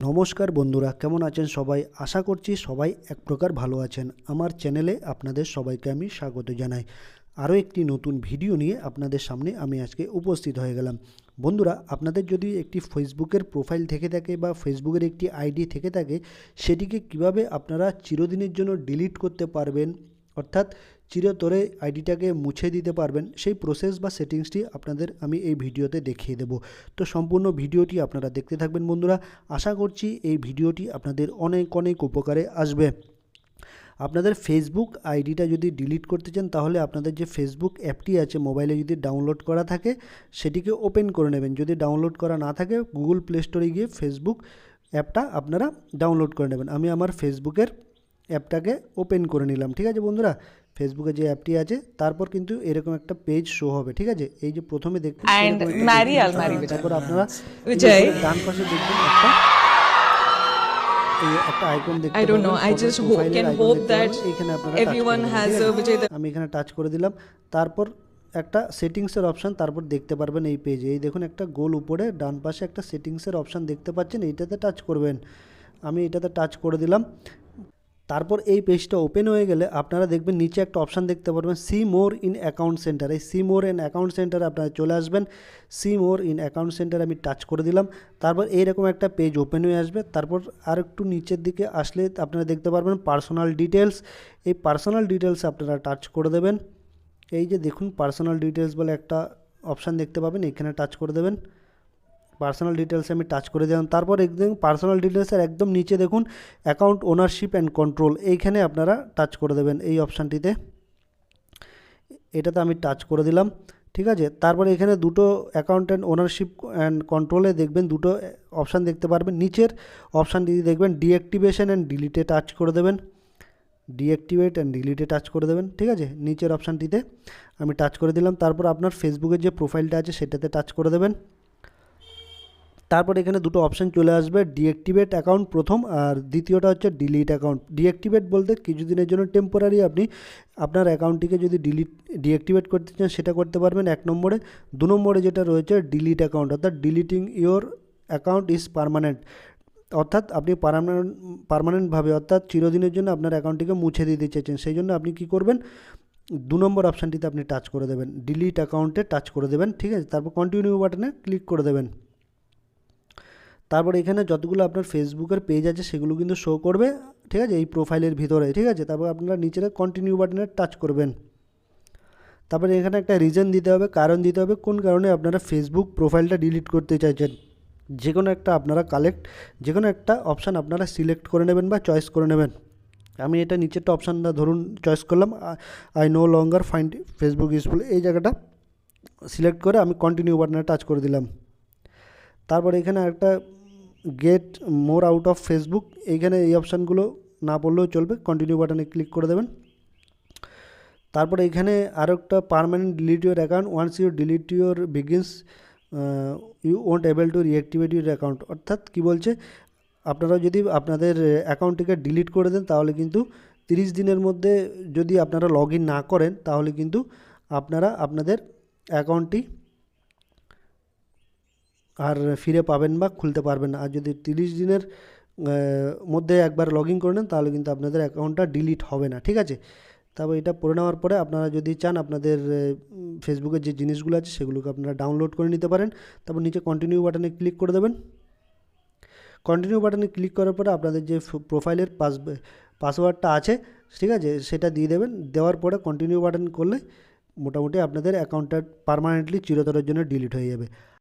নমস্কার বন্ধুরা, কেমন আছেন সবাই? আশা করছি সবাই এক প্রকার ভালো আছেন। আমার চ্যানেলে আপনাদের সবাইকে আমি স্বাগত জানাই। আরও একটি নতুন ভিডিও নিয়ে আপনাদের সামনে আমি আজকে উপস্থিত হয়ে গেলাম। বন্ধুরা, আপনাদের যদি একটি ফেসবুকের প্রোফাইল থেকে থাকে বা ফেসবুকের একটি আইডি থেকে থাকে, সেটিকে কিভাবে আপনারা চিরদিনের জন্য ডিলিট করতে পারবেন, অর্থাৎ চিরতরে আইডিটাকে মুছে দিতে পারবেন, সেই প্রসেস বা সেটিংসটি আপনাদের আমি এই ভিডিওতে দেখিয়ে দেব। তো সম্পূর্ণ ভিডিওটি আপনারা দেখতে থাকবেন বন্ধুরা। আশা করছি এই ভিডিওটি আপনাদের অনেক অনেক উপকারে আসবে। আপনাদের ফেসবুক আইডিটা যদি ডিলিট করতে চান, তাহলে আপনাদের যে ফেসবুক অ্যাপটি আছে মোবাইলে যদি ডাউনলোড করা থাকে, সেটিকে ওপেন করে নেবেন। যদি ডাউনলোড করা না থাকে, গুগল প্লে স্টোরে গিয়ে ফেসবুক অ্যাপটা আপনারা ডাউনলোড করে নেবেন। আমি আমার ফেসবুকের অ্যাপটাকে ওপেন করে নিলাম। ঠিক আছে বন্ধুরা, ফেসবুকে যে অ্যাপটি আছে, তারপর কিন্তু এরকম একটা পেজ শো হবে। ঠিক আছে, এই যে প্রথমে দেখবেন তারপর আপনারা ডান পাশে দেখবেন একটা আইকন দেখতে পাবেন। I don't know, I just can hope that everyone has a Vijay। আমি এখানে টাচ করে দিলাম। তারপর একটা সেটিংসের অপশান তারপর দেখতে পারবেন এই পেজে। এই দেখুন, একটা গোল উপরে ডান পাশে একটা সেটিংসের অপশান দেখতে পাচ্ছেন, এইটাতে টাচ করবেন। আমি এটাতে টাচ করে দিলাম। তারপর এই পেজটা ওপেন হয়ে গেলে আপনারা দেখবেন নিচে একটা অপশান দেখতে পারবেন, see more in account centre. এই সি মোর ইন অ্যাকাউন্ট সেন্টারে আপনারা চলে আসবেন। সি মোর ইন অ্যাকাউন্ট সেন্টারে আমি টাচ করে দিলাম। তারপর এইরকম একটা পেজ ওপেন হয়ে আসবে। তারপর আর একটু নিচের দিকে আসলে আপনারা দেখতে পারবেন পার্সোনাল ডিটেলস। এই পার্সোনাল ডিটেলসে আপনারা টাচ করে দেবেন। এই যে দেখুন, পার্সোনাল ডিটেলস বলে একটা অপশান দেখতে পাবেন, এখানে টাচ করে দেবেন। পার্সোনাল ডিটেলসে আমি টাচ করে দিলাম। তারপর একদম পার্সোনাল ডিটেলসের একদম নিচে দেখুন অ্যাকাউন্ট ওনারশিপ অ্যান্ড কন্ট্রোল, এইখানে আপনারা টাচ করে দেবেন এই অপশানটিতে। এটাতে আমি টাচ করে দিলাম। ঠিক আছে, তারপরে এখানে দুটো অ্যাকাউন্ট অ্যান্ড ওনারশিপ অ্যান্ড কন্ট্রোলে দেখবেন দুটো অপশান দেখতে পারবেন। নিচের অপশানটি দেখবেন ডিঅ্যাক্টিভেশন অ্যান্ড ডিলিটে টাচ করে দেবেন। ডিঅ্যাক্টিভেট অ্যান্ড ডিলিটে টাচ করে দেবেন। ঠিক আছে, নিচের অপশানটিতে আমি টাচ করে দিলাম। তারপর আপনার ফেসবুকের যে প্রোফাইলটা আছে সেটাতে টাচ করে দেবেন। তারপর এখানে দুটো অপশান চলে আসবে, ডিঅ্যাক্টিভেট অ্যাকাউন্ট প্রথম, আর দ্বিতীয়টা হচ্ছে ডিলিট অ্যাকাউন্ট। ডিঅ্যাক্টিভেট বলতে কিছুদিনের জন্য টেম্পোরারি আপনি আপনার অ্যাকাউন্টটিকে যদি ডিঅ্যাক্টিভেট করতে চান সেটা করতে পারবেন 1 নম্বরে। 2 নম্বরে যেটা রয়েছে ডিলিট অ্যাকাউন্ট, অর্থাৎ deleting your account is permanent, অর্থাৎ আপনি পার্মানেন্টভাবে অর্থাৎ চিরদিনের জন্য আপনার অ্যাকাউন্টটিকে মুছে দিতে চাইছেন। সেই জন্য আপনি কী করবেন, 2 নম্বর অপশানটিতে আপনি টাচ করে দেবেন, ডিলিট অ্যাকাউন্টে টাচ করে দেবেন। ঠিক আছে, তারপর কন্টিনিউ বাটনে ক্লিক করে দেবেন। তারপর এখানে যতগুলো আপনার ফেসবুকের পেজ আছে সেগুলো কিন্তু শো করবে। ঠিক আছে, এই প্রোফাইলের ভিতরে। ঠিক আছে, তারপর আপনারা নিচের কন্টিনিউ বাটনে টাচ করবেন। তারপরে এখানে একটা রিজন দিতে হবে, কারণ দিতে হবে কোন কারণে আপনারা ফেসবুক প্রোফাইলটা ডিলিট করতে চাইছেন। যে কোনো একটা আপনারা যে কোনো একটা অপশান আপনারা সিলেক্ট করে নেবেন বা চয়েস করে নেবেন। আমি এটা নিচেরটা অপশানটা ধরুন চয়েস করলাম, I no longer find Facebook useful, এই জায়গাটা সিলেক্ট করে আমি কন্টিনিউ বাটনে টাচ করে দিলাম। তারপর এখানে একটা get more out of Facebook, এইখানে এই অপশানগুলো না পড়লেও চলবে, কন্টিনিউ বাটনে ক্লিক করে দেবেন। তারপরে এখানে আরও একটা permanent delete your account once you delete your begins you won't able to reactivate your account, অর্থাৎ কী বলছে, আপনারা যদি আপনাদের অ্যাকাউন্টটিকে ডিলিট করে দেন তাহলে কিন্তু 30 দিনের মধ্যে যদি আপনারা লগ ইন না করেন তাহলে কিন্তু আপনারা আপনাদের অ্যাকাউন্টটি আর ফিরে পাবেন বা খুলতে পারবেন না। আর যদি 30 দিনের মধ্যে একবার লগ ইন করে নেন তাহলে কিন্তু আপনাদের অ্যাকাউন্টটা ডিলিট হবে না। ঠিক আছে, তারপর এটা পড়ে নেওয়ার পরে আপনারা যদি চান আপনাদের ফেসবুকের যে জিনিসগুলো আছে সেগুলোকে আপনারা ডাউনলোড করে নিতে পারেন। তারপর নিচে কন্টিনিউ বাটনে ক্লিক করে দেবেন। কন্টিনিউ বাটনে ক্লিক করার পরে আপনাদের যে প্রোফাইলের পাসওয়ার্ডটা আছে, ঠিক আছে, সেটা দিয়ে দেবেন। দেওয়ার পরে কন্টিনিউ বাটন করলে মোটামুটি আপনাদের অ্যাকাউন্টটা পার্মানেন্টলি চিরতরের জন্য ডিলিট হয়ে যাবে।